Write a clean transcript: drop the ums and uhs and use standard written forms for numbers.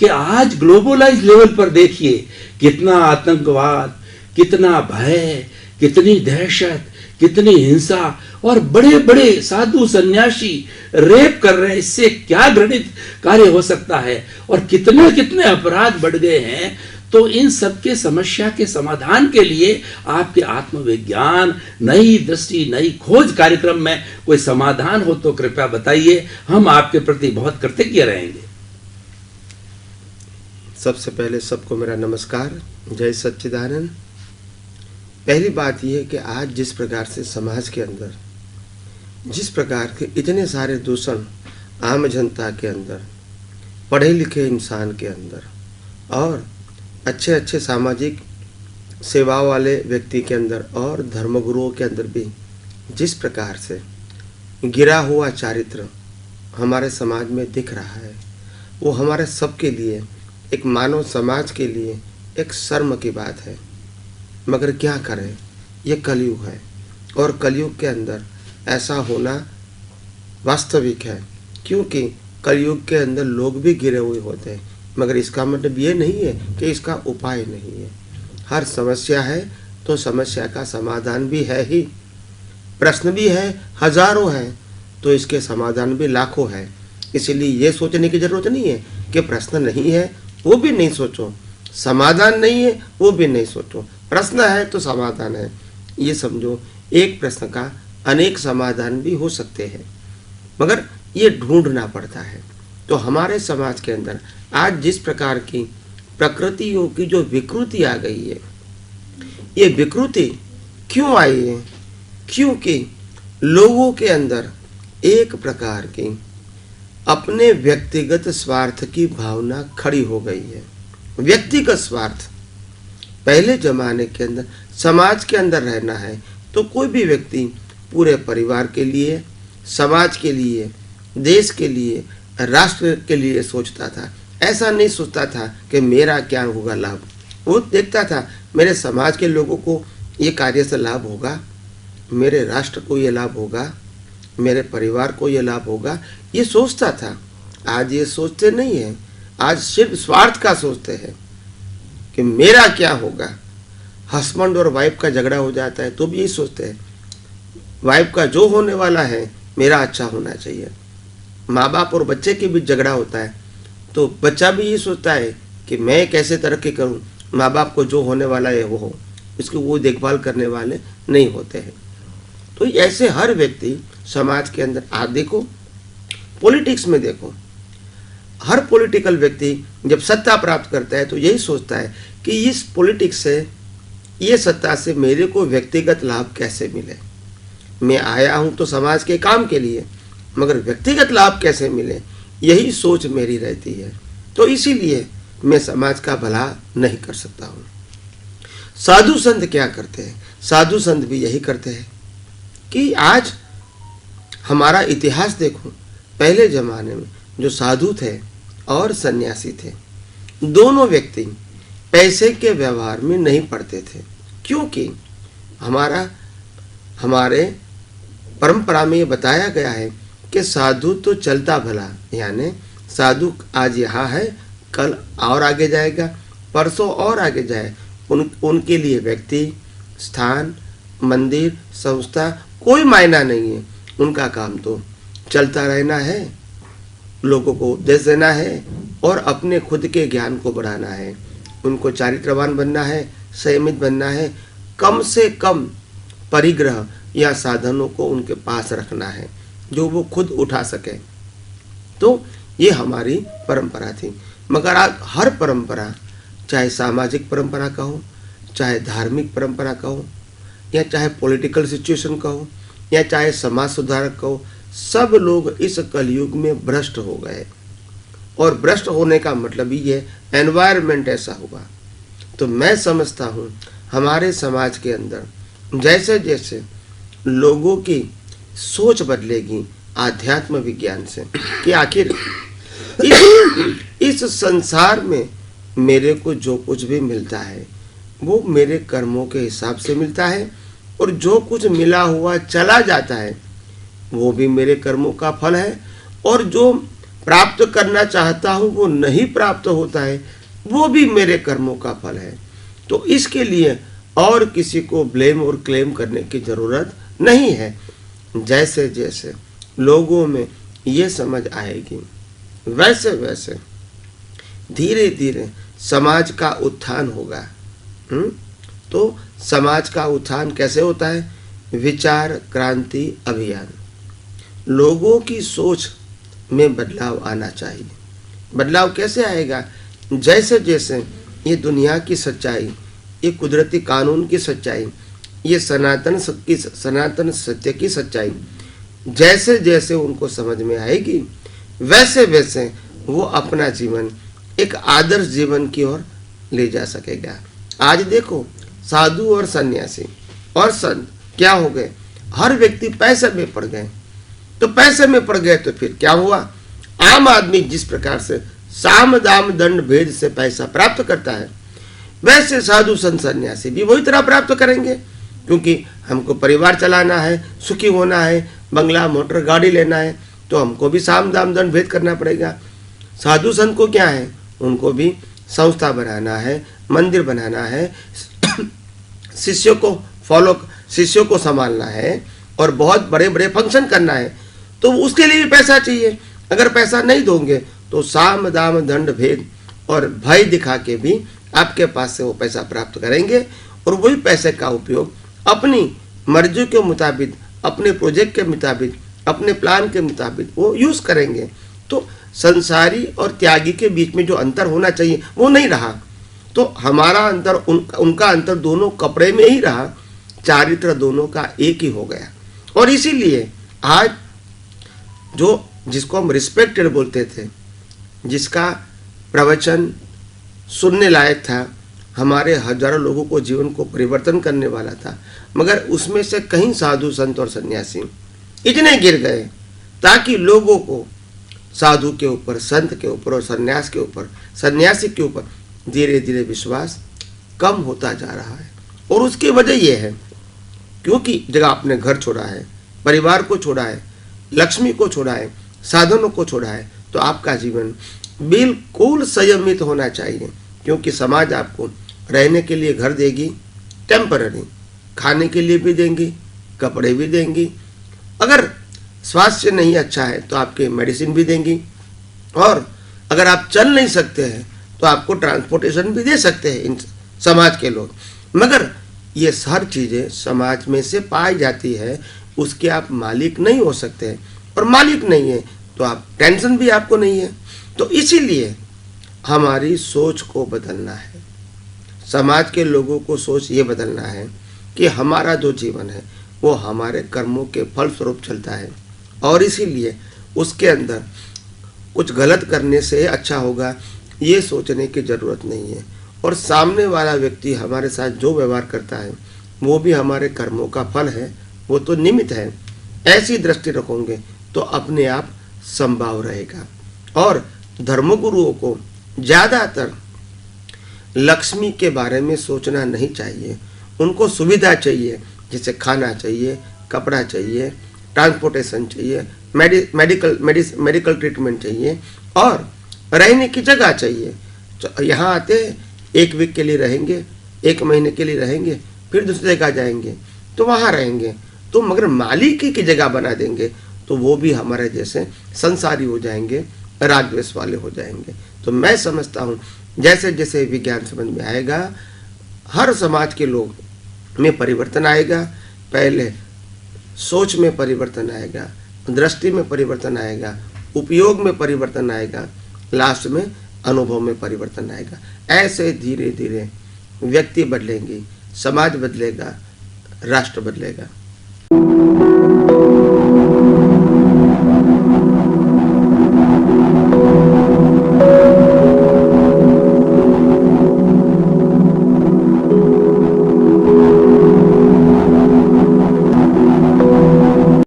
कि आज globalise level पर देखिए कितना आतंकवाद, कितना भय, कितनी दहशत, कितनी हिंसा, और बड़े बड़े साधु सन्यासी रेप कर रहे हैं। इससे क्या घृणित कार्य हो सकता है, और कितने कितने अपराध बढ़ गए हैं। तो इन सबके समस्या के समाधान के लिए आपके आत्मविज्ञान, नई दृष्टि, नई खोज कार्यक्रम में कोई समाधान हो तो कृपया बताइए, हम आपके प्रति बहुत कृतज्ञ रहेंगे। सबसे पहले सबको मेरा नमस्कार, जय सच्चिदानंद। पहली बात यह है कि आज जिस प्रकार से समाज के अंदर जिस प्रकार के इतने सारे दूषण आम जनता के अंदर, पढ़े लिखे इंसान के अंदर और अच्छे अच्छे सामाजिक सेवा वाले व्यक्ति के अंदर और धर्मगुरुओं के अंदर भी जिस प्रकार से गिरा हुआ चारित्र हमारे समाज में दिख रहा है, वो हमारे सबके लिए, एक मानव समाज के लिए एक शर्म की बात है। मगर क्या करें, ये कलयुग है और कलयुग के अंदर ऐसा होना वास्तविक है, क्योंकि कलयुग के अंदर लोग भी गिरे हुए होते हैं। मगर इसका मतलब ये नहीं है कि इसका उपाय नहीं है। हर समस्या है तो समस्या का समाधान भी है ही, प्रश्न भी है हजारों हैं तो इसके समाधान भी लाखों हैं। इसलिए ये सोचने की जरूरत नहीं है कि प्रश्न नहीं है वो भी नहीं सोचो, समाधान नहीं है वो भी नहीं सोचो। प्रश्न है तो समाधान है, ये समझो। एक प्रश्न का अनेक समाधान भी हो सकते हैं, मगर ये ढूंढना पड़ता है। तो हमारे समाज के अंदर आज जिस प्रकार की प्रकृतियों की जो विकृति आ गई है, ये विकृति क्यों आई है? क्योंकि लोगों के अंदर एक प्रकार की अपने व्यक्तिगत स्वार्थ की भावना खड़ी हो गई है। व्यक्तिगत स्वार्थ, पहले जमाने के अंदर समाज के अंदर रहना है तो कोई भी व्यक्ति पूरे परिवार के लिए, समाज के लिए, देश के लिए, राष्ट्र के लिए सोचता था। ऐसा नहीं सोचता था कि मेरा क्या होगा लाभ। वो देखता था मेरे समाज के लोगों को ये कार्य से लाभ होगा, मेरे राष्ट्र को ये लाभ होगा, मेरे परिवार को ये लाभ होगा, ये सोचता था। आज ये सोचते नहीं है, आज सिर्फ स्वार्थ का सोचते हैं कि मेरा क्या होगा। हस्बैंड और वाइफ का झगड़ा हो जाता है तो भी यही सोचते हैं, वाइफ का जो होने वाला है मेरा अच्छा होना चाहिए। माँ बाप और बच्चे के बीच झगड़ा होता है तो बच्चा भी ये सोचता है कि मैं कैसे तरक्की करूं, माँ बाप को जो होने वाला है वो हो, इसकी वो देखभाल करने वाले नहीं होते हैं। तो ऐसे हर व्यक्ति समाज के अंदर, आप देखो पॉलिटिक्स में देखो, हर पॉलिटिकल व्यक्ति जब सत्ता प्राप्त करता है तो यही सोचता है कि इस पॉलिटिक्स से, ये सत्ता से मेरे को व्यक्तिगत लाभ कैसे मिले। मैं आया हूं तो समाज के काम के लिए, मगर व्यक्तिगत लाभ कैसे मिले, यही सोच मेरी रहती है। तो इसीलिए मैं समाज का भला नहीं कर सकता हूँ। साधु संत क्या करते हैं? साधु संत भी यही करते हैं कि आज हमारा इतिहास देखो, पहले जमाने में जो साधु थे और सन्यासी थे, दोनों व्यक्ति पैसे के व्यवहार में नहीं पड़ते थे, क्योंकि हमारे परंपरा में ये बताया गया है कि साधु तो चलता भला, यानी साधु आज यहाँ है, कल और आगे जाएगा, परसों और आगे जाए। उनके लिए व्यक्ति, स्थान, मंदिर, संस्था कोई मायना नहीं है। उनका काम तो चलता रहना है, लोगों को उपदेश देना है और अपने खुद के ज्ञान को बढ़ाना है। उनको चारित्रवान बनना है, संयमित बनना है, कम से कम परिग्रह या साधनों को उनके पास रखना है जो वो खुद उठा सके। तो ये हमारी परंपरा थी। मगर आज हर परंपरा, चाहे सामाजिक परंपरा कहो, चाहे धार्मिक परंपरा कहो, या चाहे पॉलिटिकल सिचुएशन कहो, या चाहे समाज सुधारक कहो, सब लोग इस कलयुग में भ्रष्ट हो गए। और भ्रष्ट होने का मतलब ये एनवायरनमेंट ऐसा हुआ। तो मैं समझता हूँ हमारे समाज के अंदर जैसे जैसे लोगों की सोच बदलेगी आध्यात्म विज्ञान से कि आखिर इस संसार में मेरे को जो कुछ भी मिलता है वो मेरे कर्मों के हिसाब से मिलता है, और जो कुछ मिला हुआ चला जाता है वो भी मेरे कर्मों का फल है, और जो प्राप्त करना चाहता हूँ वो नहीं प्राप्त होता है, वो भी मेरे कर्मों का फल है। तो इसके लिए और किसी को ब्लेम और क्लेम करने की ज़रूरत नहीं है। जैसे जैसे लोगों में ये समझ आएगी, वैसे वैसे धीरे धीरे समाज का उत्थान होगा। तो समाज का उत्थान कैसे होता है? विचार क्रांति अभियान। लोगों की सोच में बदलाव आना चाहिए। बदलाव कैसे आएगा? जैसे जैसे ये दुनिया की सच्चाई, ये कुदरती कानून की सच्चाई, ये सनातन सत्य की सच्चाई जैसे जैसे उनको समझ में आएगी, वैसे वैसे वो अपना जीवन एक आदर्श जीवन की ओर ले जा सकेगा। आज देखो, साधु और सन्यासी और संत क्या हो गए? हर व्यक्ति पैसे में पड़ गए। तो पैसे में पड़ गए तो फिर क्या हुआ? आम आदमी जिस प्रकार से साम दाम दंड भेद से पैसा प्राप्त करता है, वैसे साधु संत सन्यासी भी वही तरह प्राप्त करेंगे। क्योंकि हमको परिवार चलाना है, सुखी होना है, बंगला मोटर गाड़ी लेना है, तो हमको भी साम दाम दंड भेद करना पड़ेगा। साधु संत को क्या है? उनको भी संस्था बनाना है, मंदिर बनाना है, शिष्यों को संभालना है और बहुत बड़े बड़े फंक्शन करना है। तो उसके लिए भी पैसा चाहिए। अगर पैसा नहीं दोगे तो साम दाम दंड भेद और भय दिखा के भी आपके पास से वो पैसा प्राप्त करेंगे और वही पैसे का उपयोग अपनी मर्जी के मुताबिक, अपने प्रोजेक्ट के मुताबिक, अपने प्लान के मुताबिक वो यूज करेंगे। तो संसारी और त्यागी के बीच में जो अंतर होना चाहिए वो नहीं रहा। तो हमारा अंतर उनका अंतर दोनों कपड़े में ही रहा, चारित्र दोनों का एक ही हो गया। और इसीलिए आज जिसको हम रिस्पेक्टेड बोलते थे, जिसका प्रवचन सुनने लायक था, हमारे हजारों लोगों को जीवन को परिवर्तन करने वाला था, मगर उसमें से कहीं साधु संत और सन्यासी इतने गिर गए ताकि लोगों को साधु के ऊपर, संत के ऊपर और सन्यास के ऊपर, सन्यासी के ऊपर धीरे धीरे विश्वास कम होता जा रहा है। और उसकी वजह यह है क्योंकि जब आपने घर छोड़ा है, परिवार को छोड़ा है, लक्ष्मी को छोड़ा है, साधनों को छोड़ा है, तो आपका जीवन बिल्कुल संयमित होना चाहिए। क्योंकि समाज आपको रहने के लिए घर देगी, टेम्पररी, खाने के लिए भी देंगी, कपड़े भी देंगी, अगर स्वास्थ्य नहीं अच्छा है तो आपके मेडिसिन भी देंगी, और अगर आप चल नहीं सकते हैं तो आपको ट्रांसपोर्टेशन भी दे सकते हैं इन समाज के लोग। मगर ये हर चीज़ें समाज में से पाई जाती है, उसके आप मालिक नहीं हो सकते हैं, और मालिक नहीं है तो आप टेंशन भी आपको नहीं है। तो इसीलिए हमारी सोच को बदलना है, समाज के लोगों को सोच ये बदलना है कि हमारा जो जीवन है वो हमारे कर्मों के फलस्वरूप चलता है, और इसीलिए उसके अंदर कुछ गलत करने से अच्छा होगा ये सोचने की ज़रूरत नहीं है। और सामने वाला व्यक्ति हमारे साथ जो व्यवहार करता है वो भी हमारे कर्मों का फल है, वो तो निमित्त है। ऐसी दृष्टि रखोगे तो अपने आप संभाव रहेगा। और धर्मगुरुओं को ज़्यादातर लक्ष्मी के बारे में सोचना नहीं चाहिए। उनको सुविधा चाहिए, जैसे खाना चाहिए, कपड़ा चाहिए, ट्रांसपोर्टेशन चाहिए, मेडिकल ट्रीटमेंट चाहिए, और रहने की जगह चाहिए। तो यहाँ आते एक वीक के लिए रहेंगे, एक महीने के लिए रहेंगे, फिर दूसरी जगह जाएंगे तो वहाँ रहेंगे। तो मगर मालिकी की जगह बना देंगे तो वो भी हमारे जैसे संसारी हो जाएंगे, राग द्वेष वाले हो जाएंगे। तो मैं समझता हूँ जैसे जैसे विज्ञान समझ में आएगा, हर समाज के लोग में परिवर्तन आएगा। पहले सोच में परिवर्तन आएगा, दृष्टि में परिवर्तन आएगा, उपयोग में परिवर्तन आएगा, लास्ट में अनुभव में परिवर्तन आएगा। ऐसे धीरे धीरे व्यक्ति बदलेंगे, समाज बदलेगा, राष्ट्र बदलेगा।